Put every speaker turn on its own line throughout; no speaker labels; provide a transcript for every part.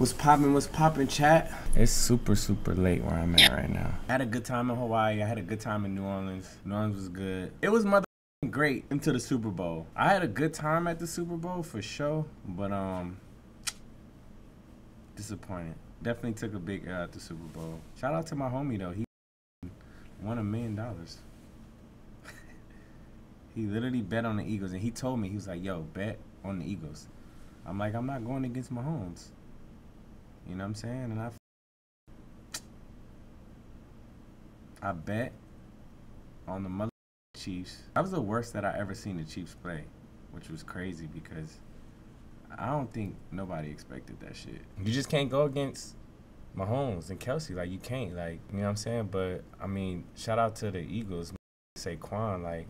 What's poppin', chat? It's super late where I'm at right now. I had a good time in Hawaii. I had a good time in New Orleans. New Orleans was good. It was great into the Super Bowl. I had a good time at the Super Bowl for sure, but disappointed. Definitely took a big L at the Super Bowl. Shout out to my homie though. He won $1 million. He literally bet on the Eagles, and he told me, he was like, yo, bet on the Eagles. I'm like, I'm not going against Mahomes. You know what I'm saying? And I bet on the mother Chiefs. That was the worst that I ever seen the Chiefs play, which was crazy because I don't think nobody expected that shit. You just can't go against Mahomes and Kelsey. Like, you can't. Like, you know what I'm saying? But, I mean, shout out to the Eagles. Saquon, like,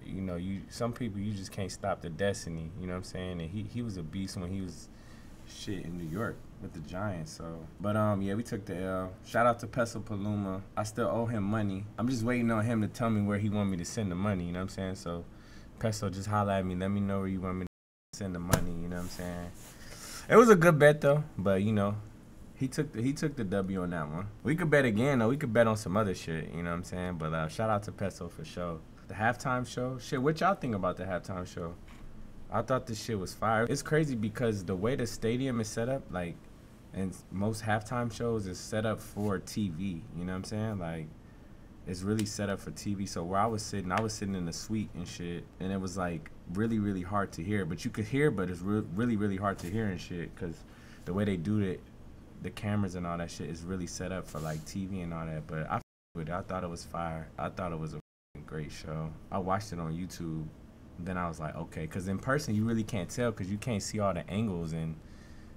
you know, some people, you just can't stop the destiny. You know what I'm saying? And he was a beast when he was shit in New York with the Giants. So, but yeah, we took the L. Shout out to Peso Paluma. I still owe him money. I'm just waiting on him to tell me where he want me to send the money. You know what I'm saying? So, Peso, just holla at me. Let me know where you want me to send the money. You know what I'm saying? It was a good bet though, but you know, he took the W on that one. We could bet again though. We could bet on some other shit. You know what I'm saying? But shout out to Peso for sure. The halftime show, shit. What y'all think about the halftime show? I thought this shit was fire. It's crazy because the way the stadium is set up, like, and most halftime shows is set up for TV. You know what I'm saying? Like, it's really set up for TV. So where I was sitting in the suite and shit, and it was like really hard to hear. But you could hear, but it's really hard to hear and shit because the way they do it, the cameras and all that shit is really set up for like TV and all that. But I thought it was fire. I thought it was a great show. I watched it on YouTube. Then I was like, okay, because in person you really can't tell because you can't see all the angles and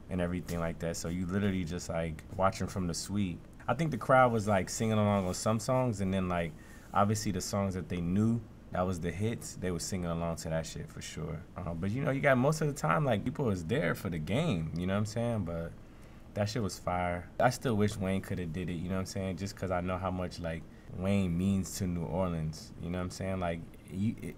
everything like that. So you literally just like watching from the suite. I think the crowd was like singing along on some songs, and then like obviously the songs that they knew that was the hits, they were singing along to that shit for sure. But you know, you got most of the time like people was there for the game. You know what I'm saying? But that shit was fire. I still wish Wayne could have did it. You know what I'm saying? Just because I know how much like Wayne means to New Orleans. You know what I'm saying? Like,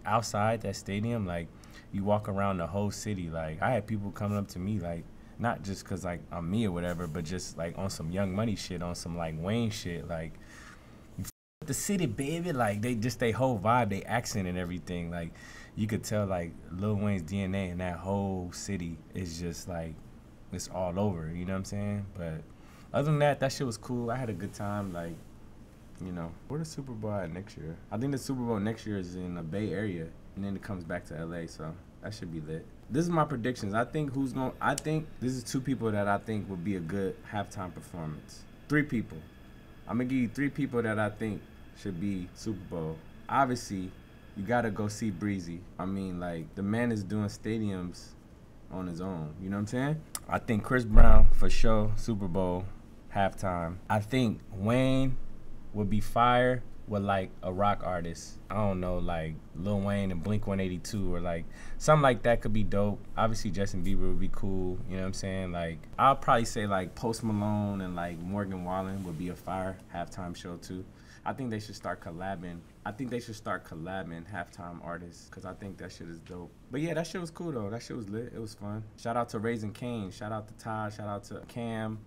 outside that stadium, like, you walk around the whole city. Like, I had people coming up to me, like, not just because, like, I'm me or whatever, but just, like, on some Young Money shit, on some, like, Wayne shit. Like, you the city, baby. Like, they whole vibe, they accent and everything. Like, you could tell, like, Lil Wayne's DNA in that whole city is just, like, it's all over. You know what I'm saying? But other than that, that shit was cool. I had a good time. Like, you know, where the Super Bowl at next year? I think the Super Bowl next year is in the Bay Area, and then it comes back to LA, so that should be lit. This is my predictions. I think this is two people that I think would be a good halftime performance. 3 people. I'm gonna give you 3 people that I think should be Super Bowl. Obviously, you gotta go see Breezy. I mean, like, the man is doing stadiums on his own. You know what I'm saying? I think Chris Brown, for sure, Super Bowl, halftime. I think Wayne would be fire with like a rock artist. I don't know, like Lil Wayne and Blink-182 or like something like that could be dope. Obviously Justin Bieber would be cool, you know what I'm saying? Like, I'll probably say like Post Malone and like Morgan Wallen would be a fire halftime show too. I think they should start collabing. Halftime artists because I think that shit is dope. But yeah, that shit was cool though. That shit was lit. It was fun. Shout out to Raising Cane's. Shout out to Todd. Shout out to Cam.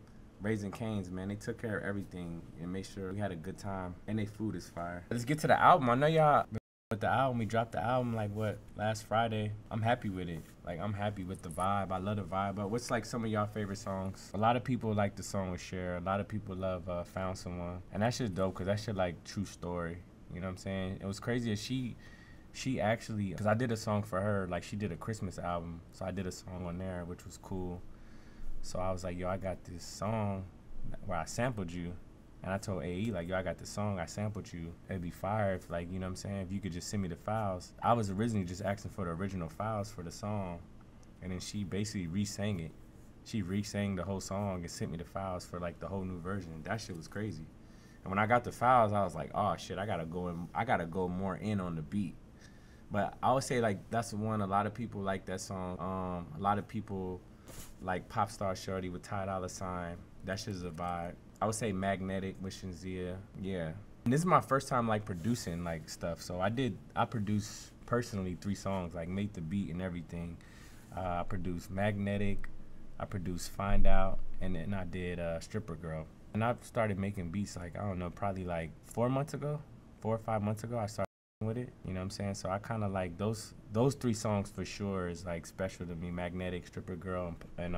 Raising Cane's, man, they took care of everything and made sure we had a good time. And their food is fire. Let's get to the album. I know y'all with the album. We dropped the album like last Friday. I'm happy with it. Like, I'm happy with the vibe. I love the vibe. But what's like some of y'all favorite songs? A lot of people like the song with Cher. A lot of people love Found Someone. And that shit's dope because that shit like true story. You know what I'm saying? It was crazy that she actually, because I did a song for her. Like, she did a Christmas album. So I did a song on there, which was cool. So I was like, yo, I got this song where I sampled you. And I told AE, like, yo, I got this song, I sampled you. It'd be fire if, like, you know what I'm saying, if you could just send me the files. I was originally just asking for the original files for the song. And then she basically re-sang it. She re-sang the whole song and sent me the files for, like, the whole new version. That shit was crazy. And when I got the files, I was like, oh, shit, I gotta go more in on the beat. But I would say, like, that's the one, a lot of people like that song. A lot of people like Pop Star Shorty with Ty Dolla $ign. That shit's a vibe. I would say Magnetic with Shinzia. Yeah. And this is my first time like producing like stuff. So I produced personally 3 songs, like made the beat and everything. I produced Magnetic, I produced Find Out, and then I did Stripper Girl. And I started making beats like, I don't know, probably like 4 months ago, 4 or 5 months ago, I started with it, you know what I'm saying? So I kind of like those 3 songs for sure is like special to me, Magnetic, Stripper Girl, and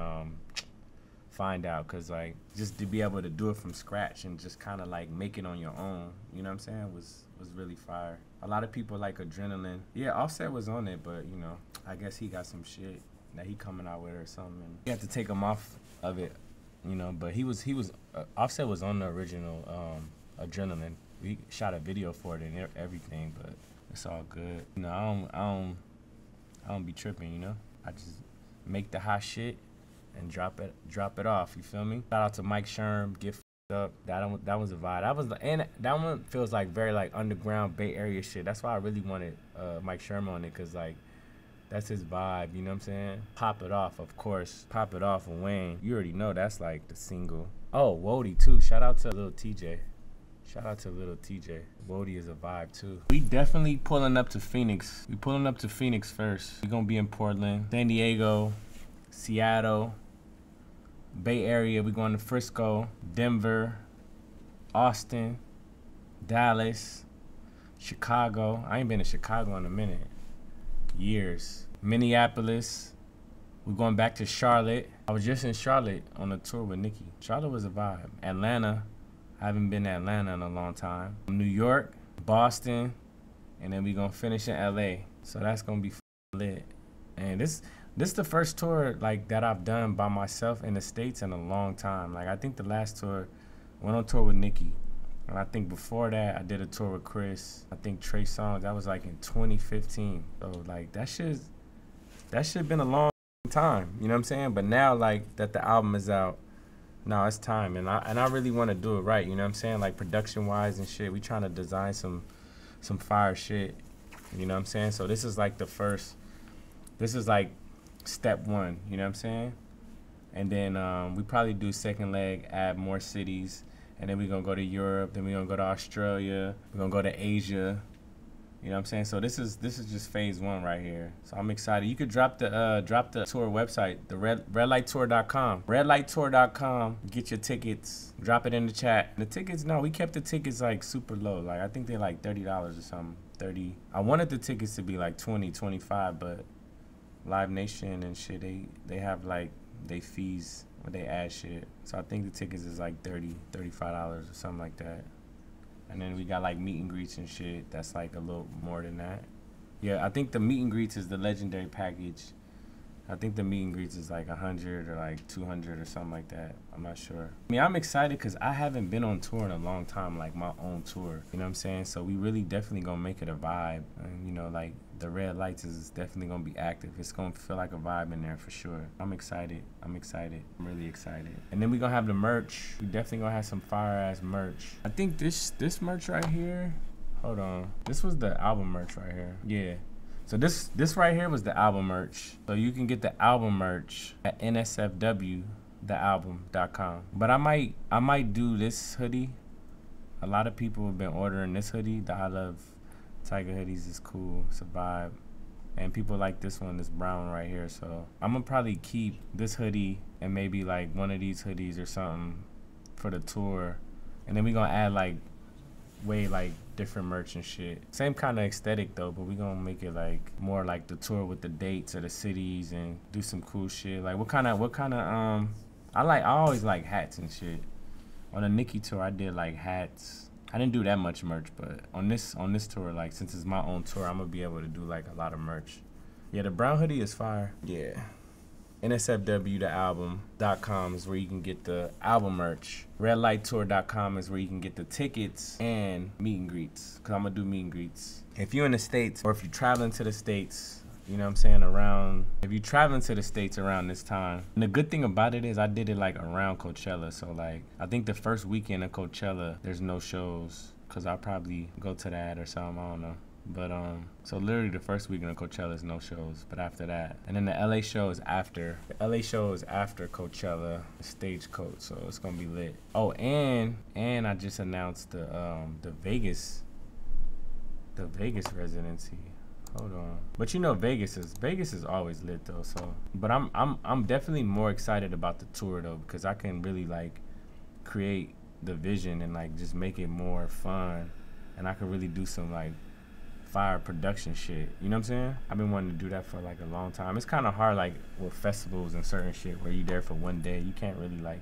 Find Out, cause like just to be able to do it from scratch and just kind of like make it on your own, you know what I'm saying, was really fire. A lot of people like Adrenaline. Yeah, Offset was on it, but you know, I guess he got some shit that he coming out with or something. He had to take him off of it, you know, but he was Offset was on the original Adrenaline. We shot a video for it and everything, but it's all good. You know, I don't be tripping, you know. I just make the hot shit and drop it off. You feel me? Shout out to Mike Sherm, Get F***ed Up. That was a vibe. And that one feels like very like underground Bay Area shit. That's why I really wanted Mike Sherm on it, cause like that's his vibe. You know what I'm saying? Pop It Off, of course. Pop It Off with Wayne. You already know that's like the single. Oh, Wody too. Shout out to Lil TJ. Shout out to Little TJ. Wody is a vibe too. We definitely pulling up to Phoenix. We pulling up to Phoenix first. We gonna be in Portland, San Diego, Seattle, Bay Area. We going to Frisco, Denver, Austin, Dallas, Chicago. I ain't been to Chicago in a minute. Years. Minneapolis. We're going back to Charlotte. I was just in Charlotte on a tour with Nicki. Charlotte was a vibe. Atlanta. I haven't been to Atlanta in a long time. New York, Boston, and then we gonna finish in LA. So that's gonna be lit. And this the first tour like that I've done by myself in the States in a long time. Like I think the last tour, went on tour with Nicki. And I think before that I did a tour with Chris. I think Trey Songz, that was like in 2015. So like that shit been a long time, you know what I'm saying? But now like that the album is out, no, it's time, and I really want to do it right, you know what I'm saying? Like production-wise and shit, we trying to design some fire shit, you know what I'm saying? So this is like this is like step 1, you know what I'm saying? And then we probably do second leg, add more cities, and then we're gonna go to Europe, then we're gonna go to Australia, we're gonna go to Asia, you know what I'm saying? So this is just phase 1 right here. So I'm excited. You could drop the tour website, the redlighttour.com. Redlighttour.com. Get your tickets. Drop it in the chat. The tickets, no, we kept the tickets like super low. Like I think they're like $30 or something. 30. I wanted the tickets to be like 20, 25, but Live Nation and shit, they have like they fees when they add shit. So I think the tickets is like $30, $35 or something like that. And then we got like meet and greets and shit. That's like a little more than that. Yeah, I think the meet and greets is the legendary package. I think the meet and greets is like 100 or like 200 or something like that. I'm not sure. I mean, I'm excited because I haven't been on tour in a long time, like my own tour. You know what I'm saying? So we really definitely gonna make it a vibe. And you know, like the Red Lights is definitely gonna be active. It's gonna feel like a vibe in there for sure. I'm excited. I'm really excited. And then we gonna have the merch. We definitely gonna have some fire ass merch. I think this merch right here. Hold on. This was the album merch right here. Yeah. So this right here was the album merch. So you can get the album merch at nsfwthealbum.com. But I might do this hoodie. A lot of people have been ordering this hoodie. The I Love Tyga hoodies is cool. It's a vibe. And people like this one, this brown right here. So I'm gonna probably keep this hoodie and maybe like one of these hoodies or something for the tour. And then we gonna add like way like different merch and shit. Same kind of aesthetic though, but we gonna make it like more like the tour with the dates of the cities and do some cool shit. Like what kind of I always like hats and shit. On the Nicki tour I did like hats. I didn't do that much merch, but on this tour, like since it's my own tour, I'm gonna be able to do like a lot of merch. Yeah, the brown hoodie is fire. Yeah. nsfwthealbum.com is where you can get the album merch. Redlighttour.com is where you can get the tickets and meet and greets, because I'm going to do meet and greets. If you're in the States or if you're traveling to the States, you know what I'm saying, if you're traveling to the States around this time, and the good thing about it is I did it like around Coachella, so like I think the first weekend of Coachella, there's no shows, because I'll probably go to that or something, I don't know. But so literally the first weekend of Coachella is no shows, but after that, and then the LA show is after. The LA show is after Coachella, Stagecoach, so it's gonna be lit. Oh, and I just announced the Vegas residency. Hold on. But you know Vegas is always lit though, so but I'm definitely more excited about the tour though, because I can really like create the vision and like just make it more fun, and I can really do some like fire production shit. You know what I'm saying? I've been wanting to do that for like a long time. It's kind of hard like with festivals and certain shit where you there for one day. You can't really like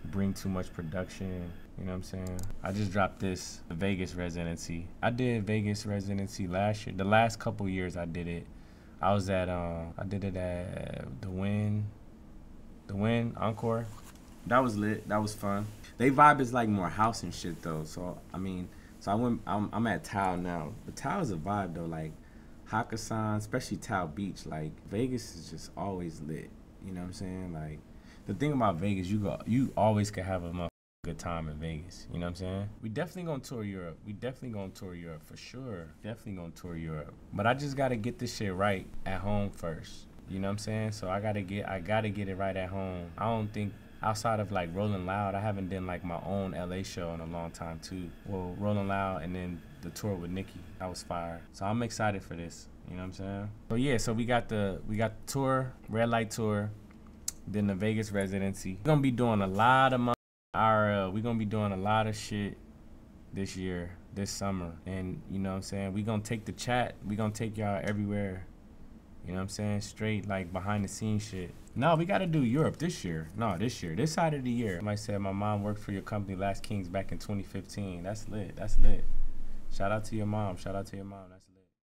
bring too much production. You know what I'm saying? I just dropped this Vegas residency. I did Vegas residency last year. The last couple years I did it. I was at I did it at the Win Encore. That was lit. That was fun. They vibe is like more house and shit though. So I mean, I'm at Tao now. But Tao is a vibe though. Like Hakkasan, especially Tao Beach. Like Vegas is just always lit. You know what I'm saying? Like the thing about Vegas, you always can have a good time in Vegas. You know what I'm saying? We definitely gonna tour Europe. We definitely gonna tour Europe for sure. Definitely gonna tour Europe. But I just gotta get this shit right at home first. You know what I'm saying? So I gotta get it right at home. I don't think outside of like Rolling Loud, I haven't done like my own LA show in a long time too. Well, Rolling Loud and then the tour with Nicki. That was fire. So I'm excited for this. You know what I'm saying? So yeah, so we got the tour, Red Light Tour, then the Vegas residency. We're gonna be doing a lot of we're gonna be doing a lot of shit this year, this summer. And you know what I'm saying? We're gonna take the chat, we're gonna take y'all everywhere. You know what I'm saying? Straight like behind the scenes shit. No, we gotta do Europe this year. No, this year. This side of the year. Somebody said my mom worked for your company Last Kings back in 2015. That's lit. That's lit. Shout out to your mom. Shout out to your mom.